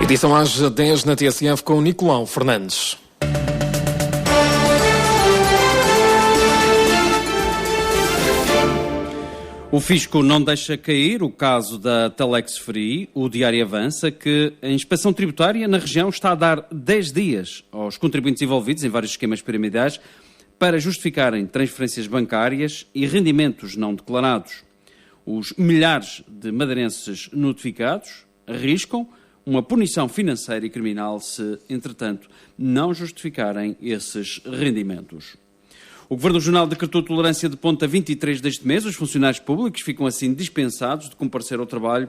Edição às 10 na TSF com Nicolau Fernandes. O Fisco não deixa cair o caso da Telex Free. O Diário avança que a inspeção tributária na região está a dar 10 dias aos contribuintes envolvidos em vários esquemas piramidais para justificarem transferências bancárias e rendimentos não declarados. Os milhares de madeirenses notificados arriscam uma punição financeira e criminal se, entretanto, não justificarem esses rendimentos. O Governo Regional decretou tolerância de ponta 23 deste mês. Os funcionários públicos ficam assim dispensados de comparecer ao trabalho,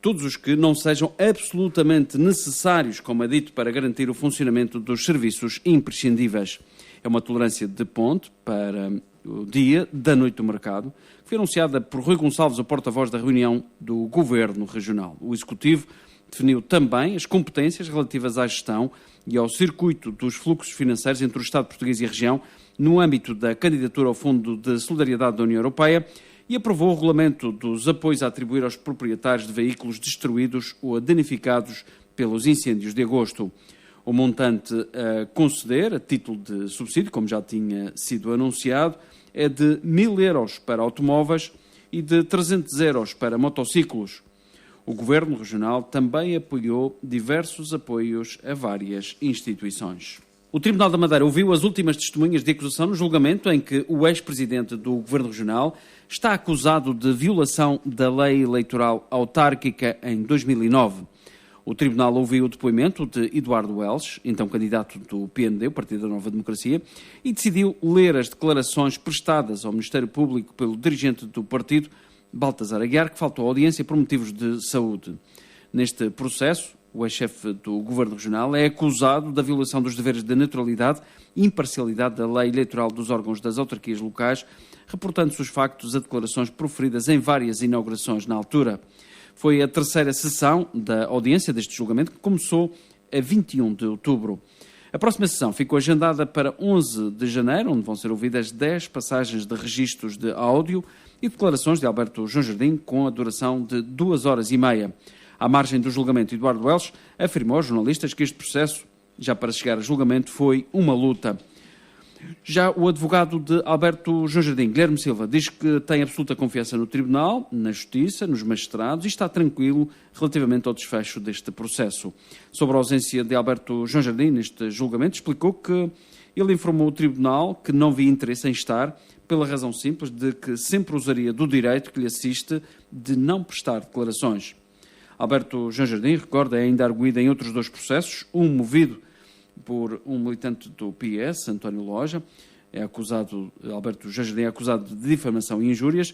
todos os que não sejam absolutamente necessários, como é dito, para garantir o funcionamento dos serviços imprescindíveis. É uma tolerância de ponte para o dia da noite do mercado, que foi anunciada por Rui Gonçalves, o porta-voz da reunião do Governo Regional. O Executivo definiu também as competências relativas à gestão e ao circuito dos fluxos financeiros entre o Estado português e a região, no âmbito da candidatura ao Fundo de Solidariedade da União Europeia, e aprovou o regulamento dos apoios a atribuir aos proprietários de veículos destruídos ou danificados pelos incêndios de agosto. O montante a conceder, a título de subsídio, como já tinha sido anunciado, é de 1.000 euros para automóveis e de 300 euros para motociclos. O Governo Regional também apoiou diversos apoios a várias instituições. O Tribunal da Madeira ouviu as últimas testemunhas de acusação no julgamento em que o ex-presidente do Governo Regional está acusado de violação da lei eleitoral autárquica em 2009. O Tribunal ouviu o depoimento de Eduardo Welsh, então candidato do PND, o Partido da Nova Democracia, e decidiu ler as declarações prestadas ao Ministério Público pelo dirigente do partido, Baltasar Aguiar, que faltou à audiência por motivos de saúde. Neste processo, o ex-chefe do Governo Regional é acusado da violação dos deveres de neutralidade e imparcialidade da lei eleitoral dos órgãos das autarquias locais, reportando-se os factos a declarações proferidas em várias inaugurações na altura. Foi a terceira sessão da audiência deste julgamento, que começou a 21 de outubro. A próxima sessão ficou agendada para 11 de janeiro, onde vão ser ouvidas 10 passagens de registros de áudio e declarações de Alberto João Jardim, com a duração de 2 horas e meia. À margem do julgamento, Eduardo Welsh afirmou aos jornalistas que este processo, já para chegar a julgamento, foi uma luta. Já o advogado de Alberto João Jardim, Guilherme Silva, diz que tem absoluta confiança no Tribunal, na Justiça, nos magistrados e está tranquilo relativamente ao desfecho deste processo. Sobre a ausência de Alberto João Jardim neste julgamento, explicou que ele informou o Tribunal que não via interesse em estar, pela razão simples de que sempre usaria do direito que lhe assiste de não prestar declarações. Alberto João Jardim, recorda, é ainda arguído em outros 2 processos, um movido por um militante do PS, António Loja, Alberto João Jardim é acusado de difamação e injúrias,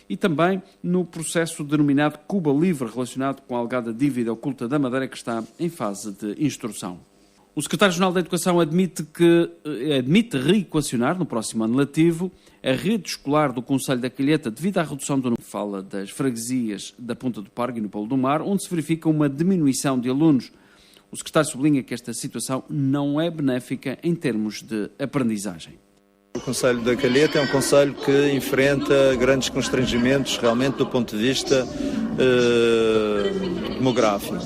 e também no processo denominado Cuba Livre, relacionado com a alegada dívida oculta da Madeira, que está em fase de instrução. O Secretário-Geral da Educação admite reequacionar, no próximo ano letivo, a rede escolar do Concelho da Calheta devido à redução do número. Fala das freguesias da Ponta do Pargo e no Polo do Mar, onde se verifica uma diminuição de alunos. O secretário sublinha que esta situação não é benéfica em termos de aprendizagem. O Concelho da Calheta é um concelho que enfrenta grandes constrangimentos realmente do ponto de vista demográfico,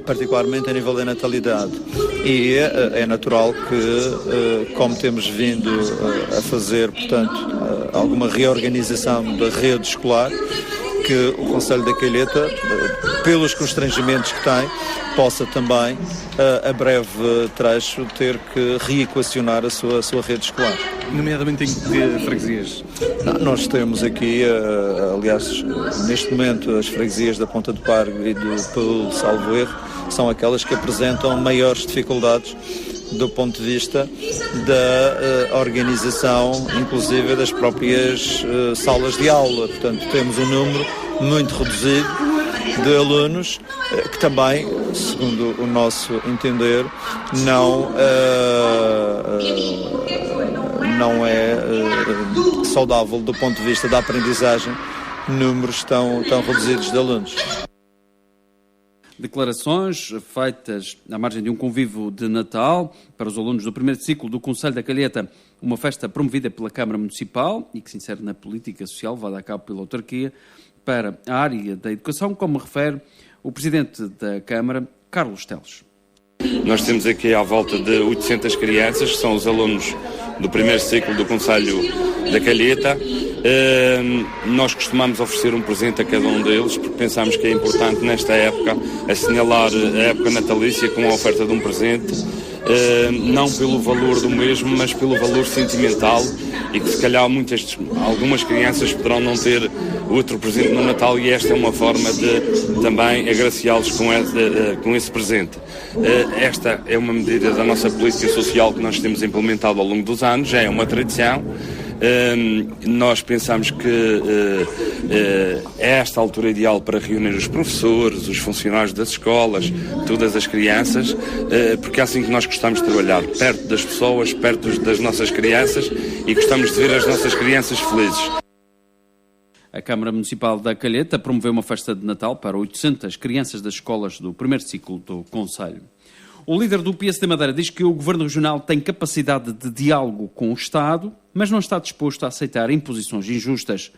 particularmente a nível da natalidade. E é natural que, como temos vindo a fazer, portanto, alguma reorganização da rede escolar, que o Concelho da Calheta, pelos constrangimentos que tem, possa também, a breve trecho, ter que reequacionar a sua rede escolar. Nomeadamente em que freguesias? Nós temos aqui, aliás, neste momento, as freguesias da Ponta do Pargo e do Paúl, salvo erro, são aquelas que apresentam maiores dificuldades do ponto de vista da organização, inclusive das próprias salas de aula. Portanto, temos um número muito reduzido de alunos que também, segundo o nosso entender, não é saudável do ponto de vista da aprendizagem, números tão reduzidos de alunos. Declarações feitas à margem de um convívio de Natal para os alunos do primeiro ciclo do Concelho da Calheta, uma festa promovida pela Câmara Municipal e que se insere na política social levada a cabo pela autarquia para a área da educação, como refere o Presidente da Câmara, Carlos Teles. Nós temos aqui à volta de 800 crianças, que são os alunos do primeiro ciclo do Concelho da Calheta. Nós costumamos oferecer um presente a cada um deles, porque pensamos que é importante nesta época assinalar a época natalícia com a oferta de um presente, não pelo valor do mesmo, mas pelo valor sentimental, e que se calhar algumas crianças poderão não ter outro presente no Natal, e esta é uma forma de também agraciá-los com esse presente. Esta é uma medida da nossa política social que nós temos implementado ao longo dos anos, já é uma tradição. Nós pensamos que é esta a altura ideal para reunir os professores, os funcionários das escolas, todas as crianças, porque é assim que nós gostamos de trabalhar, perto das pessoas, perto das nossas crianças, e gostamos de ver as nossas crianças felizes. A Câmara Municipal da Calheta promoveu uma festa de Natal para 800 crianças das escolas do primeiro ciclo do Concelho. O líder do PSD Madeira diz que o Governo Regional tem capacidade de diálogo com o Estado, mas não está disposto a aceitar imposições injustas.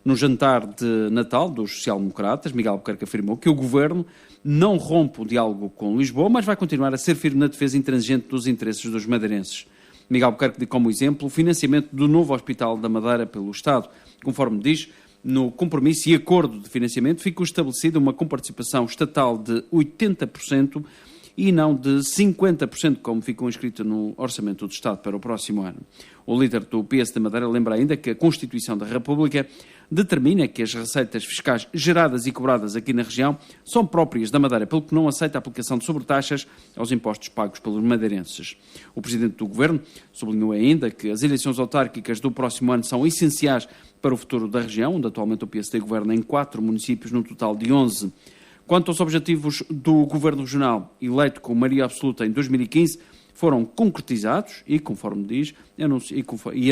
No jantar de Natal dos social-democratas, Miguel Albuquerque afirmou que o Governo não rompe o diálogo com Lisboa, mas vai continuar a ser firme na defesa intransigente dos interesses dos madeirenses. Miguel Albuquerque deu como exemplo o financiamento do novo Hospital da Madeira pelo Estado. Conforme diz, no compromisso e acordo de financiamento ficou estabelecida uma comparticipação estatal de 80%, e não de 50%, como ficou inscrito no Orçamento do Estado para o próximo ano. O líder do PS da Madeira lembra ainda que a Constituição da República determina que as receitas fiscais geradas e cobradas aqui na região são próprias da Madeira, pelo que não aceita a aplicação de sobretaxas aos impostos pagos pelos madeirenses. O Presidente do Governo sublinhou ainda que as eleições autárquicas do próximo ano são essenciais para o futuro da região, onde atualmente o PSD governa em 4 municípios, num total de 11. Quanto aos objetivos do Governo Regional, eleito com maioria absoluta em 2015, foram concretizados e, conforme diz,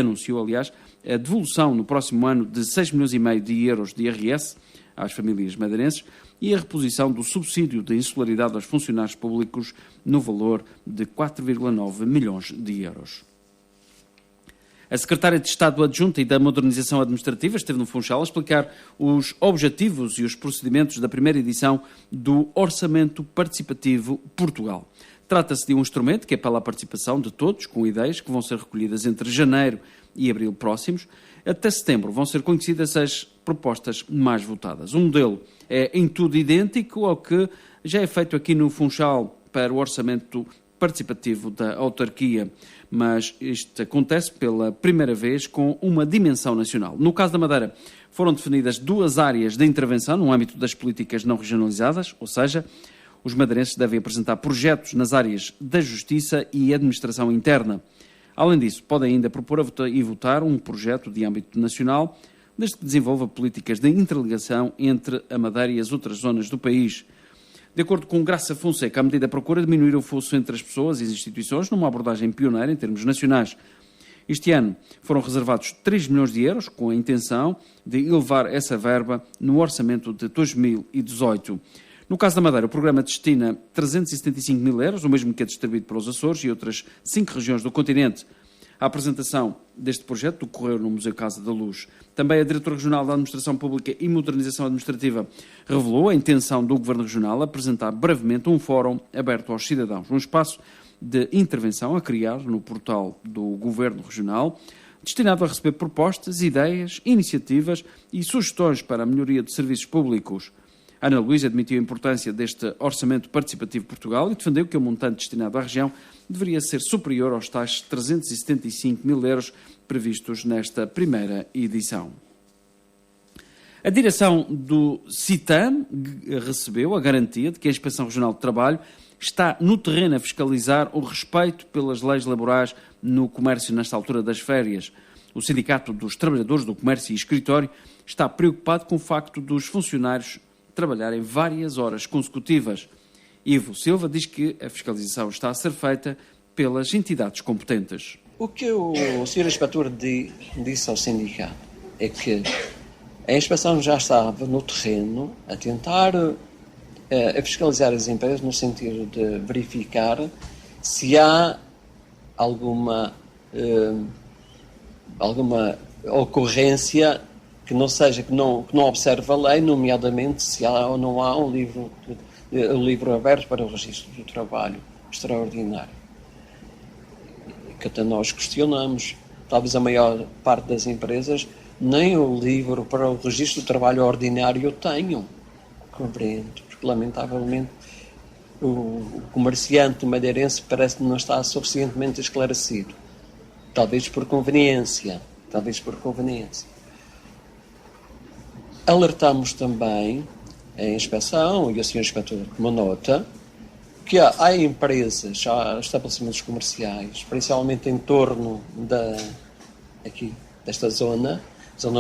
anunciou, aliás, a devolução no próximo ano de 6,5 milhões de euros de IRS às famílias madeirenses e a reposição do subsídio de insularidade aos funcionários públicos no valor de 4,9 milhões de euros. A Secretária de Estado Adjunta e da Modernização Administrativa esteve no Funchal a explicar os objetivos e os procedimentos da primeira edição do Orçamento Participativo Portugal. Trata-se de um instrumento que apela à participação de todos, com ideias que vão ser recolhidas entre janeiro e abril próximos. Até setembro vão ser conhecidas as propostas mais votadas. O modelo é em tudo idêntico ao que já é feito aqui no Funchal para o Orçamento Participativo da autarquia, mas isto acontece pela primeira vez com uma dimensão nacional. No caso da Madeira, foram definidas 2 áreas de intervenção no âmbito das políticas não regionalizadas, ou seja, os madeirenses devem apresentar projetos nas áreas da Justiça e Administração Interna. Além disso, podem ainda propor e votar um projeto de âmbito nacional, desde que desenvolva políticas de interligação entre a Madeira e as outras zonas do país. De acordo com Graça Fonseca, a medida procura diminuir o fosso entre as pessoas e as instituições numa abordagem pioneira em termos nacionais. Este ano foram reservados 3 milhões de euros, com a intenção de elevar essa verba no orçamento de 2018. No caso da Madeira, o programa destina 375 mil euros, o mesmo que é distribuído para os Açores e outras 5 regiões do continente. A apresentação deste projeto ocorreu no Museu Casa da Luz. Também a Diretora Regional da Administração Pública e Modernização Administrativa revelou a intenção do Governo Regional apresentar brevemente um fórum aberto aos cidadãos, um espaço de intervenção a criar no portal do Governo Regional, destinado a receber propostas, ideias, iniciativas e sugestões para a melhoria de serviços públicos. Ana Luísa admitiu a importância deste Orçamento Participativo Portugal e defendeu que o montante destinado à região deveria ser superior aos tais 375 mil euros previstos nesta primeira edição. A direção do CITAM recebeu a garantia de que a Inspeção Regional de Trabalho está no terreno a fiscalizar o respeito pelas leis laborais no comércio nesta altura das férias. O Sindicato dos Trabalhadores do Comércio e Escritório está preocupado com o facto dos funcionários trabalharem várias horas consecutivas. Ivo Silva diz que a fiscalização está a ser feita pelas entidades competentes. O que o Sr. Inspetor disse ao sindicato é que a inspeção já estava no terreno a tentar a fiscalizar as empresas no sentido de verificar se há alguma ocorrência que não seja, que não observe a lei, nomeadamente se há ou não há um livro o livro aberto para o registro do trabalho extraordinário, que até nós questionamos. Talvez a maior parte das empresas nem o livro para o registro do trabalho ordinário tenham, compreendo, porque lamentavelmente o comerciante madeirense parece que não está suficientemente esclarecido. Talvez por conveniência. Alertamos também a inspeção e o Sr. Inspetor tomou nota que há empresas, há estabelecimentos comerciais, principalmente em torno desta zona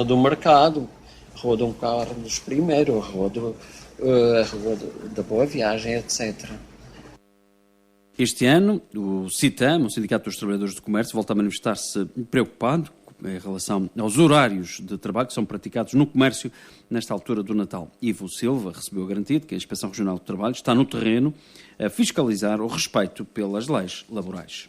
do mercado, Rua Dom Carlos I, a Rua da Boa Viagem, etc. Este ano, o CITAM, o Sindicato dos Trabalhadores do Comércio, volta a manifestar-se preocupado em relação aos horários de trabalho que são praticados no comércio nesta altura do Natal. Ivo Silva recebeu a garantia de que a Inspeção Regional do Trabalho está no terreno a fiscalizar o respeito pelas leis laborais.